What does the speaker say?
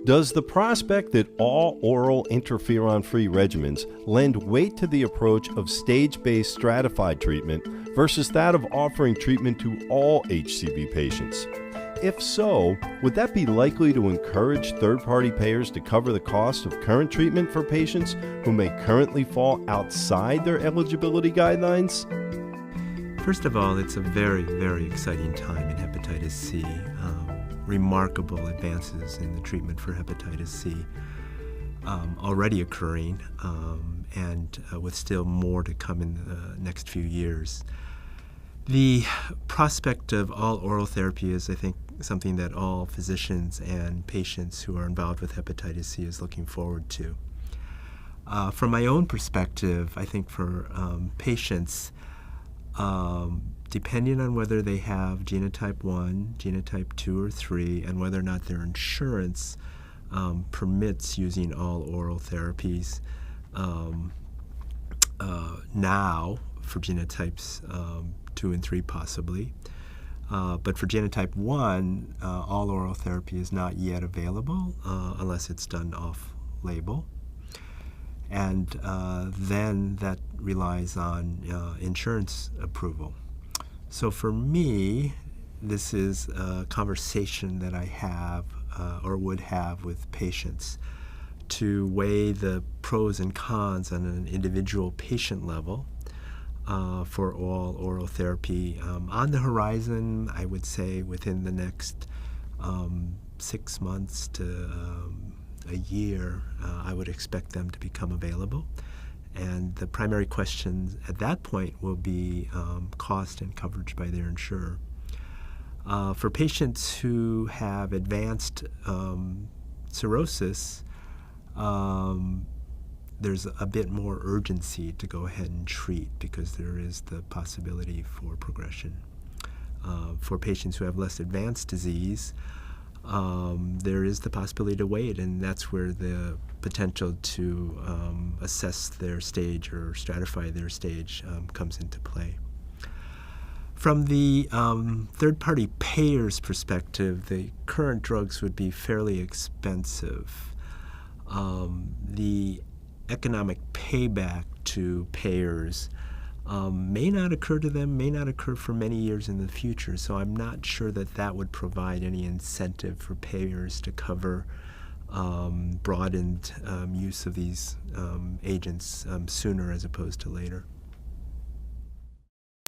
Does the prospect that all oral interferon-free regimens lend weight to the approach of stage-based stratified treatment versus that of offering treatment to all HCV patients? If so, would that be likely to encourage third-party payers to cover the cost of current treatment for patients who may currently fall outside their eligibility guidelines? First of all, it's a very, very exciting time in hepatitis C. Remarkable advances in the treatment for hepatitis C already occurring, and with still more to come in the next few years. The prospect of all oral therapy is, I think, something that all physicians and patients who are involved with hepatitis C is looking forward to. From my own perspective, I think for patients, depending on whether they have genotype 1, genotype 2, or 3, and whether or not their insurance permits using all oral therapies now for genotypes 2 and 3 possibly. But for genotype 1, all oral therapy is not yet available unless it's done off-label. And then that relies on insurance approval. So for me, this is a conversation that I have or would have with patients to weigh the pros and cons on an individual patient level for all oral therapy. On the horizon, I would say within the next 6 months to a year, I would expect them to become available. And the primary question at that point will be cost and coverage by their insurer. For patients who have advanced cirrhosis, there's a bit more urgency to go ahead and treat because there is the possibility for progression. For patients who have less advanced disease, there is the possibility to wait, and that's where the potential to assess their stage or stratify their stage comes into play. From the third-party payer's perspective, the current drugs would be fairly expensive. The economic payback to payers may not occur to them, may not occur for many years in the future. So I'm not sure that that would provide any incentive for payers to cover broadened use of these agents sooner as opposed to later.